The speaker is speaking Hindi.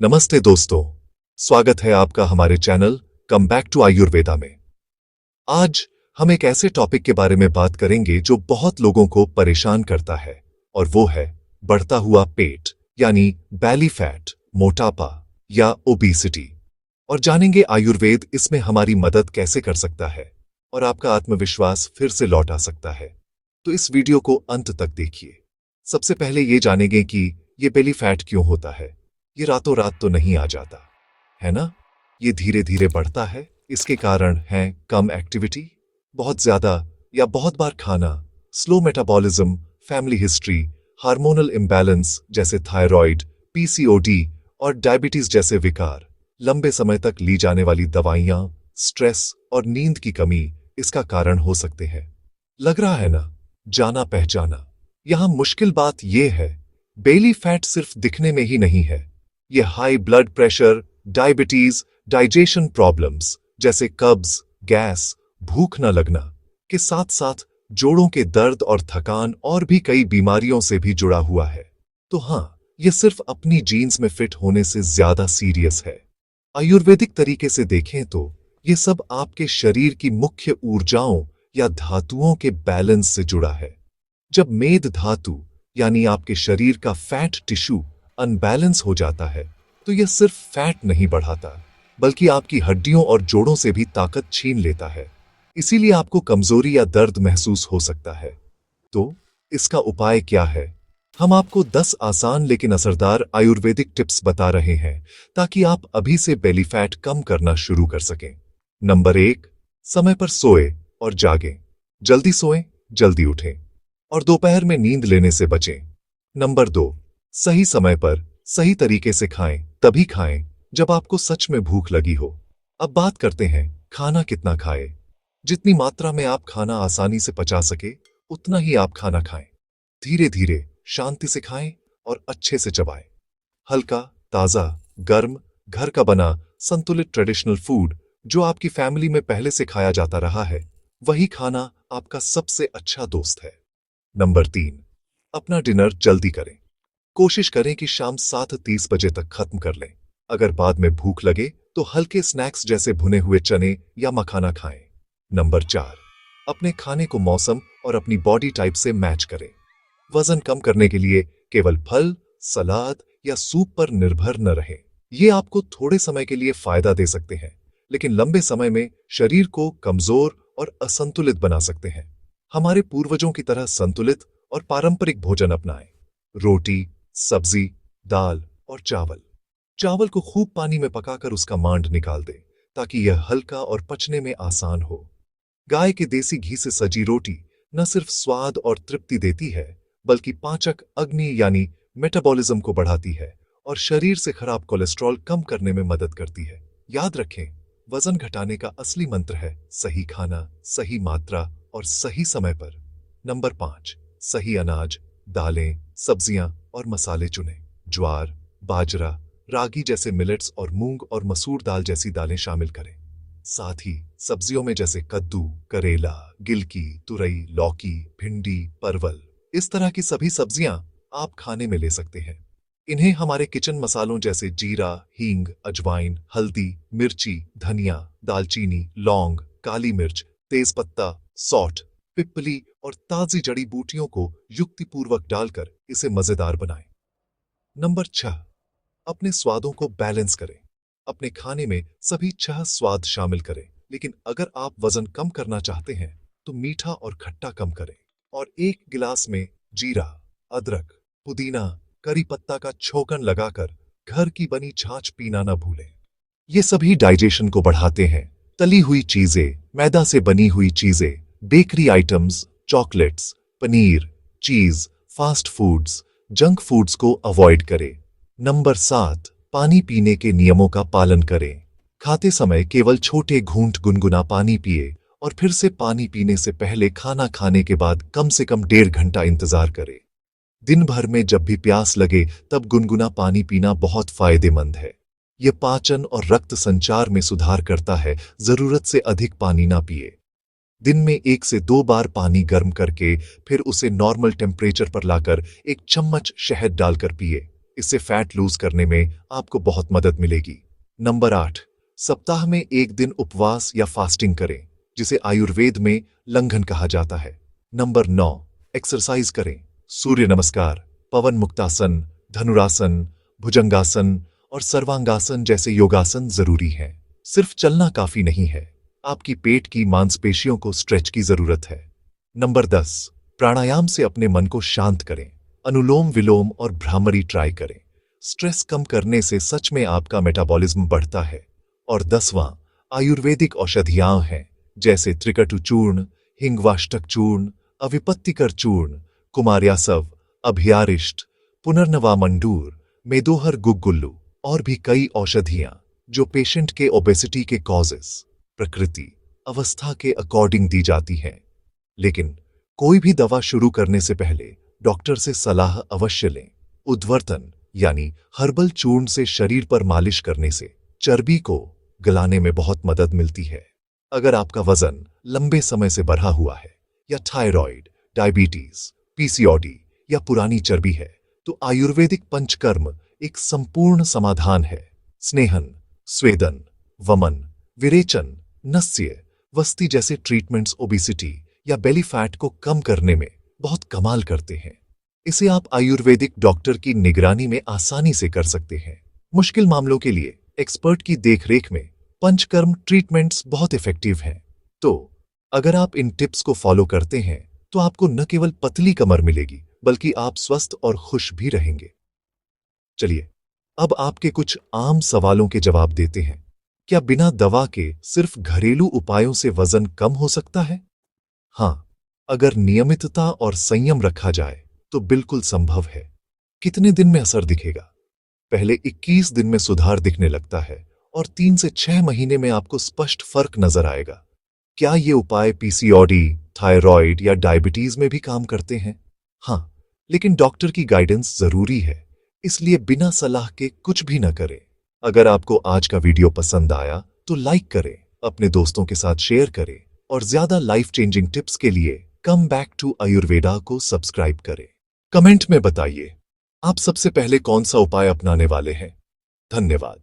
नमस्ते दोस्तों, स्वागत है आपका हमारे channel come back to Ayurveda में। आज हम एक ऐसे टॉपिक के बारे में बात करेंगे जो बहुत लोगों को परेशान करता है और वो है बढ़ता हुआ पेट यानी बैली फैट, मोटापा या ओबेसिटी। और जानेंगे आयुर्वेद इसमें हमारी मदद कैसे कर सकता है और आपका आत्मविश्वास फिर से लौटा सकता है। तो इस वीडियो को अंत तक देखिए। सबसे पहले ये जानेंगे कि ये बेली फैट क्यों होता है। ये रातों रात तो नहीं आ जाता, है ना? ये धीरे धीरे बढ़ता है। इसके कारण हैं कम एक्टिविटी, बहुत ज्यादा या बहुत बार खाना, slow metabolism, family history, hormonal imbalance जैसे थायराइड, पीसीओडी और डायबिटीज जैसे विकार, लंबे समय तक ली जाने वाली दवाइयां, स्ट्रेस और नींद की कमी इसका कारण हो सकते हैं। लग रहा है ना, जाना पहचाना। यहां मुश्किल बात यह है, बेली फैट सिर्फ दिखने में ही नहीं है। ये high blood pressure, diabetes, digestion problems जैसे कब्ज, गैस, भूख न लगना के साथ साथ जोड़ों के दर्द और थकान और भी कई बीमारियों से भी जुड़ा हुआ है। तो हां, ये सिर्फ अपनी जीन्स में फिट होने से ज्यादा सीरियस है। आयुर्वेदिक तरीके से देखें तो ये सब आपके शरीर की मुख्य ऊर्जाओं या धातुओं के बैलेंस से जुड़ा है। जब मेद धातु यानी आपके शरीर का फैट टिश्यू अनबैलेंस हो जाता है तो यह सिर्फ फैट नहीं बढ़ाता बल्कि आपकी हड्डियों और जोड़ों से भी ताकत छीन लेता है। इसीलिए आपको कमजोरी या दर्द महसूस हो सकता है। तो इसका उपाय क्या है? हम आपको 10 आसान लेकिन असरदार आयुर्वेदिक टिप्स बता रहे हैं ताकि आप अभी से बेली फैट कम करना शुरू कर सकें। नंबर 1, समय पर सोएं और जागें। जल्दी सोएं, जल्दी उठें और दोपहर में नींद लेने से बचें। नंबर 2, सही समय पर सही तरीके से खाएं, तभी खाएं जब आपको सच में भूख लगी हो। अब बात करते हैं खाना कितना खाएं। जितनी मात्रा में आप खाना आसानी से पचा सके उतना ही आप खाना खाएं। धीरे धीरे, शांति से खाएं और अच्छे से चबाएं। हल्का, ताजा, गर्म, घर का बना, संतुलित ट्रेडिशनल फूड जो आपकी फैमिली में पहले से खाया जाता रहा है, वही खाना आपका सबसे अच्छा दोस्त है। नंबर 3, अपना डिनर जल्दी करें। कोशिश करें कि शाम 7:30 बजे तक खत्म कर लें। अगर बाद में भूख लगे तो हल्के स्नैक्स जैसे भुने हुए चने या मखाना खाएं। नंबर 4, अपने खाने को मौसम और अपनी बॉडी टाइप से मैच करें। वजन कम करने के लिए केवल फल, सलाद या सूप पर निर्भर न रहें। ये आपको थोड़े समय के लिए फायदा दे सकते हैं, लेकिन लंबे समय में शरीर को कमजोर और असंतुलित बना सकते हैं। हमारे पूर्वजों की तरह संतुलित और पारंपरिक भोजन अपनाएं। रोटी, सब्जी, दाल और चावल। चावल को खूब पानी में पकाकर उसका मांड निकाल दें ताकि यह हल्का और पचने में आसान हो। गाय के देसी घी से सजी रोटी न सिर्फ स्वाद और तृप्ति देती है बल्कि पाचक अग्नि यानी मेटाबॉलिज्म को बढ़ाती है और शरीर से खराब कोलेस्ट्रॉल कम करने में मदद करती है। याद रखें, वजन घटाने का असली मंत्र है सही खाना, सही मात्रा और सही समय पर। नंबर 5, सही अनाज, दालें, सब्जियां और मसाले चुनें। ज्वार, बाजरा, रागी जैसे मिलेट्स और मूंग और मसूर दाल जैसी दालें शामिल करें। साथ ही सब्जियों में जैसे कद्दू, करेला, गिलकी, तुरई, लौकी, भिंडी, परवल, इस तरह की सभी सब्जियां आप खाने में ले सकते हैं। इन्हें हमारे किचन मसालों जैसे जीरा, हींग, अजवाइन, हल्दी, मिर्ची, धनिया, दालचीनी, लौंग, काली मिर्च, तेजपत्ता, सौंठ, पिप्पली और ताजी जड़ी बूटियों को युक्तिपूर्वक डालकर इसे मजेदार बनाएं। नंबर 6, अपने स्वादों को बैलेंस करें। अपने खाने में सभी 6 स्वाद शामिल करें, लेकिन अगर आप वजन कम करना चाहते हैं तो मीठा और खट्टा कम करें और 1 गिलास में जीरा, अदरक, पुदीना, करी पत्ता का छोकन लगाकर घर की बनी छाछ पीना न भूलें। ये सभी डाइजेशन को बढ़ाते हैं। तली हुई चीजें, मैदा से बनी हुई चीजें, बेकरी आइटम्स, चॉकलेट्स, पनीर, चीज, फास्ट फूड्स, जंक फूड्स को अवॉइड करें। नंबर 7, पानी पीने के नियमों का पालन करें। खाते समय केवल छोटे घूंट गुनगुना पानी पिए और फिर से पानी पीने से पहले खाना खाने के बाद कम से कम 1.5 घंटा इंतजार करें। दिन भर में जब भी प्यास लगे तब गुनगुना पानी पीना बहुत फायदेमंद है। यह पाचन और रक्त संचार में सुधार करता है। जरूरत से अधिक पानी ना पिए। दिन में 1 से 2 बार पानी गर्म करके फिर उसे नॉर्मल टेम्परेचर पर लाकर 1 चम्मच शहद डालकर पिए। इससे फैट लूज करने में आपको बहुत मदद मिलेगी। नंबर 8, सप्ताह में एक दिन उपवास या फास्टिंग करें, जिसे आयुर्वेद में लंघन कहा जाता है। नंबर 9, एक्सरसाइज करें। सूर्य नमस्कार, पवन मुक्तासन, धनुरासन, भुजंगासन और सर्वांगासन जैसे योगासन जरूरी हैं। सिर्फ चलना काफी नहीं है, आपकी पेट की मांसपेशियों को स्ट्रेच की जरूरत है। नंबर 10, प्राणायाम से अपने मन को शांत करें। अनुलोम विलोम और भ्रामरी ट्राई करें। स्ट्रेस कम करने से सच में आपका मेटाबॉलिज्म बढ़ता है। और 10वां, आयुर्वेदिक औषधियां हैं, जैसे त्रिकटु चूर्ण, हिंगवाष्टक चूर्ण, अविपत्तिकर चूर्ण, कुमार्यासव, अभयारिष्ट, पुनर्नवा मंडूर, मेदोहर गुग्गुल्लू और भी कई औषधियां जो पेशेंट के ओबेसिटी के कॉजेस प्रकृति अवस्था के अकॉर्डिंग दी जाती हैं। लेकिन कोई भी दवा शुरू करने से पहले डॉक्टर से सलाह अवश्य लें। उद्वर्तन यानी हर्बल चूर्ण से शरीर पर मालिश करने से चर्बी को गलाने में बहुत मदद मिलती है। अगर आपका वजन लंबे समय से बढ़ा हुआ है या थायराइड, डायबिटीज, पीसीओडी या पुरानी चर्बी है, तो आयुर्वेदिक पंचकर्म एक संपूर्ण समाधान है। स्नेहन, स्वेदन, वमन, विरेचन, नस्य, वस्ती जैसे ट्रीटमेंट्स ओबेसिटी या बेली फैट को कम करने में बहुत कमाल करते हैं। इसे आप आयुर्वेदिक डॉक्टर की निगरानी में आसानी से कर सकते हैं। मुश्किल मामलों के लिए एक्सपर्ट की देखरेख में पंचकर्म ट्रीटमेंट्स बहुत इफेक्टिव हैं। तो अगर आप इन टिप्स को फॉलो करते हैं तो आपको न केवल पतली कमर मिलेगी, बल्कि आप स्वस्थ और खुश भी रहेंगे। चलिए अब आपके कुछ आम सवालों के जवाब देते हैं। क्या बिना दवा के सिर्फ घरेलू उपायों से वजन कम हो सकता है? हाँ, अगर नियमितता और संयम रखा जाए तो बिल्कुल संभव है। कितने दिन में असर दिखेगा? पहले 21 दिन में सुधार दिखने लगता है और 3 से 6 महीने में आपको स्पष्ट फर्क नजर आएगा। क्या ये उपाय पीसीओडी, थायराइड या डायबिटीज में भी काम करते हैं? हाँ, लेकिन डॉक्टर की गाइडेंस जरूरी है, इसलिए बिना सलाह के कुछ भी न करें। अगर आपको आज का वीडियो पसंद आया तो लाइक करें, अपने दोस्तों के साथ शेयर करें और ज्यादा लाइफ चेंजिंग टिप्स के लिए कम बैक टू आयुर्वेदा को सब्सक्राइब करें। कमेंट में बताइए आप सबसे पहले कौन सा उपाय अपनाने वाले हैं। धन्यवाद।